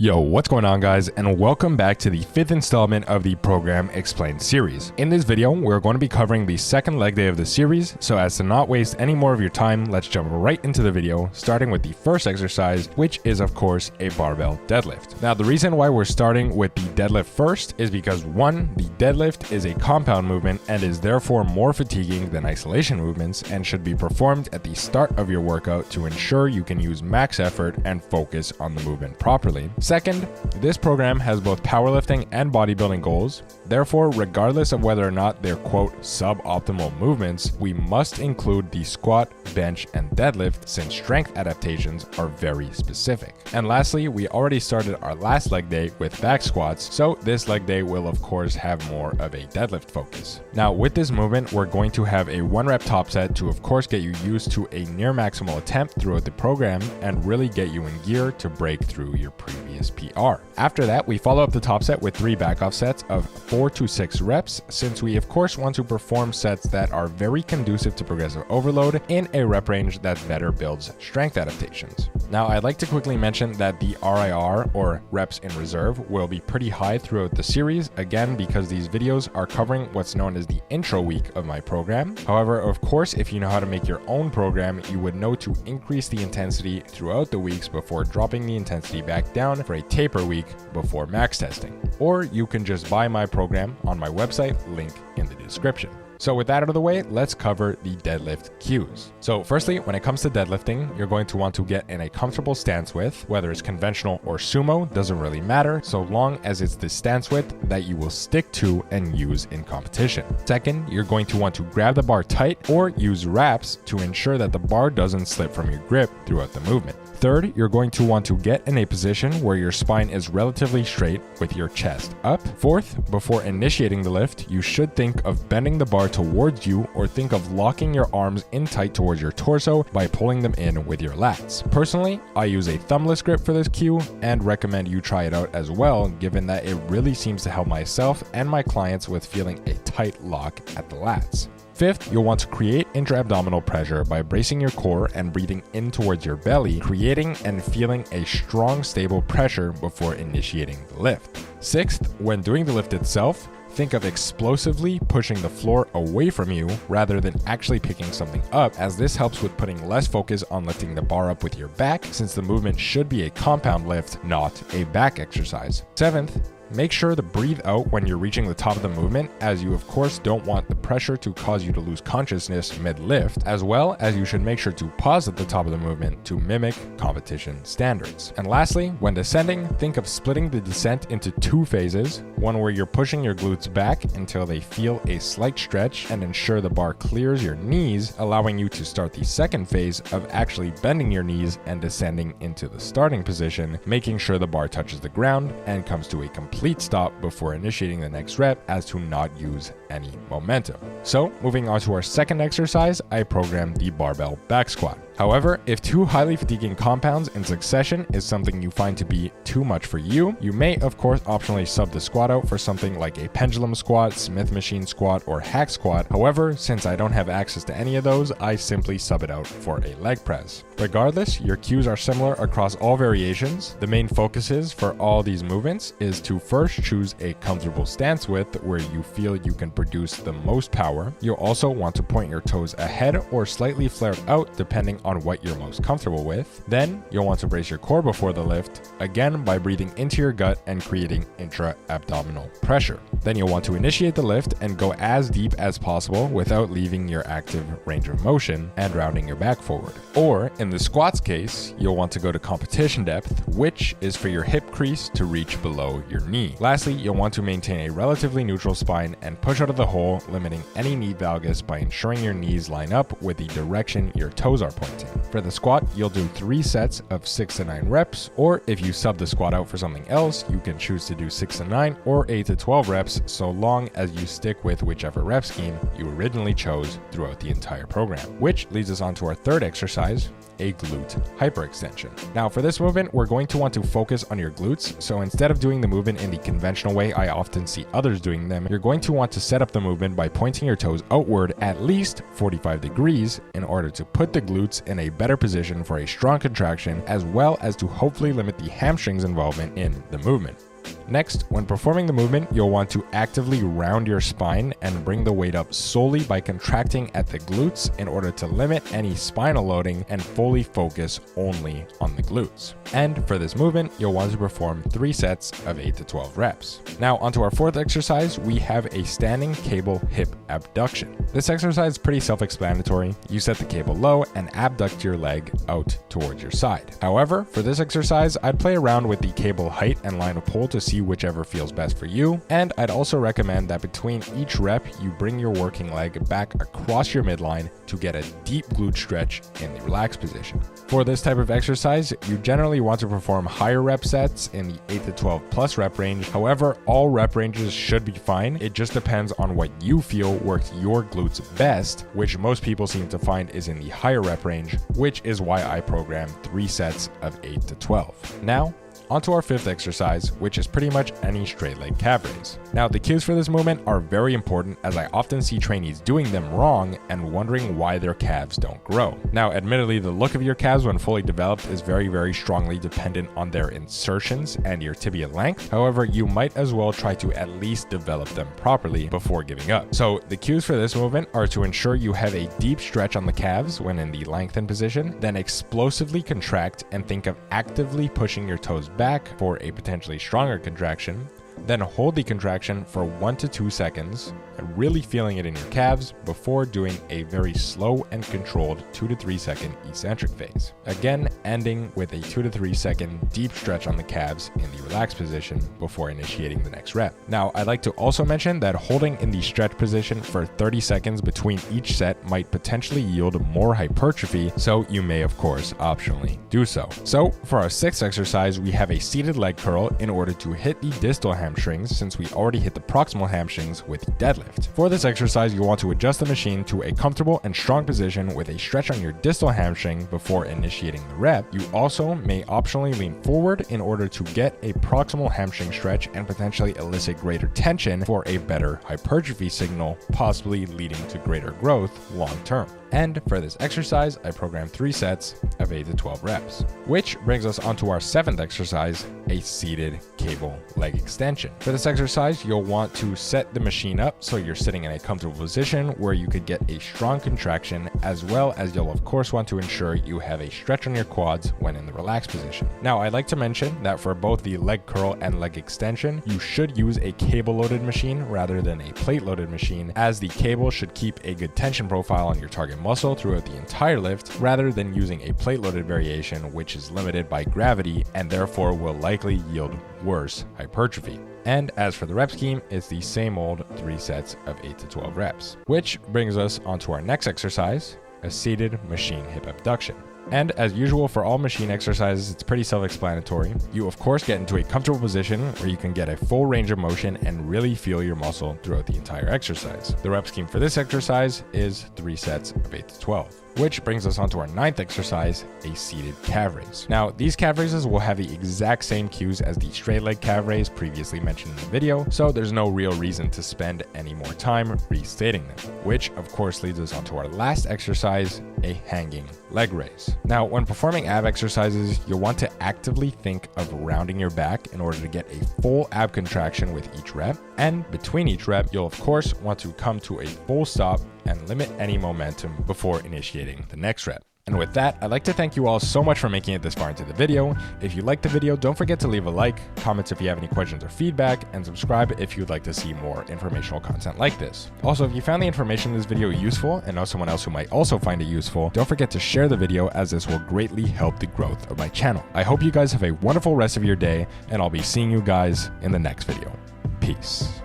Yo, what's going on guys, and welcome back to the 5th installment of the Program Explained series. In this video, we're going to be covering the second leg day of the series, so as to not waste any more of your time, let's jump right into the video, starting with the first exercise, which is of course a barbell deadlift. Now, the reason why we're starting with the deadlift first is because 1, the deadlift is a compound movement and is therefore more fatiguing than isolation movements and should be performed at the start of your workout to ensure you can use max effort and focus on the movement properly. Second, this program has both powerlifting and bodybuilding goals. Therefore, regardless of whether or not they're quote suboptimal movements, we must include the squat, bench, and deadlift since strength adaptations are very specific. And lastly, we already started our last leg day with back squats, so this leg day will of course have more of a deadlift focus. Now with this movement, we're going to have a 1 rep top set to of course get you used to a near maximal attempt throughout the program and really get you in gear to break through your previous PR. After that, we follow up the top set with 3 back off sets of 4 to 6 reps, since we of course want to perform sets that are very conducive to progressive overload in a rep range that better builds strength adaptations. Now, I'd like to quickly mention that the RIR, or reps in reserve, will be pretty high throughout the series, again because these videos are covering what's known as the intro week of my program. However, of course, if you know how to make your own program, you would know to increase the intensity throughout the weeks before dropping the intensity back down for a taper week before max testing. Or you can just buy my program on my website, link in the description. So with that out of the way, let's cover the deadlift cues. So firstly, when it comes to deadlifting, you're going to want to get in a comfortable stance width. Whether it's conventional or sumo, doesn't really matter, so long as it's the stance width that you will stick to and use in competition. Second, you're going to want to grab the bar tight or use wraps to ensure that the bar doesn't slip from your grip throughout the movement. Third, you're going to want to get in a position where your spine is relatively straight with your chest up. Fourth, before initiating the lift, you should think of bending the bar towards you or think of locking your arms in tight towards your torso by pulling them in with your lats. Personally, I use a thumbless grip for this cue and recommend you try it out as well, given that it really seems to help myself and my clients with feeling a tight lock at the lats. Fifth, you'll want to create intra-abdominal pressure by bracing your core and breathing in towards your belly, creating and feeling a strong, stable pressure before initiating the lift. Sixth, when doing the lift itself, think of explosively pushing the floor away from you rather than actually picking something up, as this helps with putting less focus on lifting the bar up with your back, since the movement should be a compound lift, not a back exercise. Seventh, make sure to breathe out when you're reaching the top of the movement, as you of course don't want the pressure to cause you to lose consciousness mid-lift, as well as you should make sure to pause at the top of the movement to mimic competition standards. And lastly, when descending, think of splitting the descent into 2 phases, one where you're pushing your glutes back until they feel a slight stretch and ensure the bar clears your knees, allowing you to start the second phase of actually bending your knees and descending into the starting position, making sure the bar touches the ground and comes to a complete stop before initiating the next rep, as to not use any momentum. So moving on to our second exercise, I programmed the barbell back squat. However, if 2 highly fatiguing compounds in succession is something you find to be too much for you, you may of course optionally sub the squat out for something like a pendulum squat, Smith machine squat, or hack squat. However, since I don't have access to any of those, I simply sub it out for a leg press. Regardless, your cues are similar across all variations. The main focuses for all these movements is to first choose a comfortable stance width where you feel you can produce the most power. You'll also want to point your toes ahead or slightly flared out depending on what you're most comfortable with. Then you'll want to brace your core before the lift, again by breathing into your gut and creating intra-abdominal pressure. Then you'll want to initiate the lift and go as deep as possible without leaving your active range of motion and rounding your back forward. Or in the squats case, you'll want to go to competition depth, which is for your hip crease to reach below your knee. Lastly, you'll want to maintain a relatively neutral spine and push out of the hole, limiting any knee valgus by ensuring your knees line up with the direction your toes are pointing. For the squat, you'll do 3 sets of 6 to 9 reps, or if you sub the squat out for something else, you can choose to do 6 to 9 or 8 to 12 reps, so long as you stick with whichever rep scheme you originally chose throughout the entire program. Which leads us on to our third exercise, a glute hyperextension. Now for this movement, we're going to want to focus on your glutes. So instead of doing the movement in the conventional way I often see others doing them, you're going to want to set up the movement by pointing your toes outward at least 45 degrees in order to put the glutes in a better position for a strong contraction, as well as to hopefully limit the hamstrings involvement in the movement. Next, when performing the movement, you'll want to actively round your spine and bring the weight up solely by contracting at the glutes in order to limit any spinal loading and fully focus only on the glutes. And for this movement, you'll want to perform 3 sets of 8 to 12 reps. Now onto our fourth exercise, we have a standing cable hip abduction. This exercise is pretty self-explanatory. You set the cable low and abduct your leg out towards your side. However, for this exercise, I'd play around with the cable height and line of pull to see whichever feels best for you, and I'd also recommend that between each rep you bring your working leg back across your midline to get a deep glute stretch in the relaxed position. For this type of exercise, you generally want to perform higher rep sets in the 8 to 12 plus rep range. However, all rep ranges should be fine. It just depends on what you feel works your glutes best, which most people seem to find is in the higher rep range, which is why I program 3 sets of 8 to 12. Now, onto our fifth exercise, which is pretty much any straight leg calf raise. Now, the cues for this movement are very important, as I often see trainees doing them wrong and wondering why their calves don't grow. Now, admittedly, the look of your calves when fully developed is very strongly dependent on their insertions and your tibia length. However, you might as well try to at least develop them properly before giving up. So the cues for this movement are to ensure you have a deep stretch on the calves when in the lengthened position, then explosively contract and think of actively pushing your toes back for a potentially stronger contraction, then hold the contraction for 1 to 2 seconds, really feeling it in your calves before doing a very slow and controlled 2 to 3 second eccentric phase. Again, ending with a 2 to 3 second deep stretch on the calves in the relaxed position before initiating the next rep. Now, I'd like to also mention that holding in the stretch position for 30 seconds between each set might potentially yield more hypertrophy, so you may of course optionally do so. So for our sixth exercise, we have a seated leg curl in order to hit the distal hamstrings, since we already hit the proximal hamstrings with deadlift. For this exercise, you'll want to adjust the machine to a comfortable and strong position with a stretch on your distal hamstring before initiating the rep. You also may optionally lean forward in order to get a proximal hamstring stretch and potentially elicit greater tension for a better hypertrophy signal, possibly leading to greater growth long term. And for this exercise, I programmed 3 sets of 8 to 12 reps, which brings us onto our seventh exercise, a seated cable leg extension. For this exercise, you'll want to set the machine up so you're sitting in a comfortable position where you could get a strong contraction, as well as you'll of course want to ensure you have a stretch on your quads when in the relaxed position. Now, I'd like to mention that for both the leg curl and leg extension, you should use a cable loaded machine rather than a plate loaded machine, as the cable should keep a good tension profile on your target muscle throughout the entire lift, rather than using a plate loaded variation, which is limited by gravity and therefore will likely yield worse hypertrophy. And as for the rep scheme, it's the same old 3 sets of 8 to 12 reps, which brings us onto our next exercise, a seated machine hip abduction. And as usual for all machine exercises, it's pretty self-explanatory. You of course get into a comfortable position where you can get a full range of motion and really feel your muscle throughout the entire exercise. The rep scheme for this exercise is 3 sets of 8 to 12. Which brings us on to our ninth exercise, a seated calf raise. Now, these calf raises will have the exact same cues as the straight leg calf raise previously mentioned in the video, so there's no real reason to spend any more time restating them, which of course leads us on to our last exercise, a hanging leg raise. Now, when performing ab exercises, you'll want to actively think of rounding your back in order to get a full ab contraction with each rep, and between each rep, you'll of course want to come to a full stop and limit any momentum before initiating the next rep. And with that, I'd like to thank you all so much for making it this far into the video. If you liked the video, don't forget to leave a like, comment if you have any questions or feedback, and subscribe if you'd like to see more informational content like this. Also, if you found the information in this video useful and know someone else who might also find it useful, don't forget to share the video, as this will greatly help the growth of my channel. I hope you guys have a wonderful rest of your day, and I'll be seeing you guys in the next video. Peace.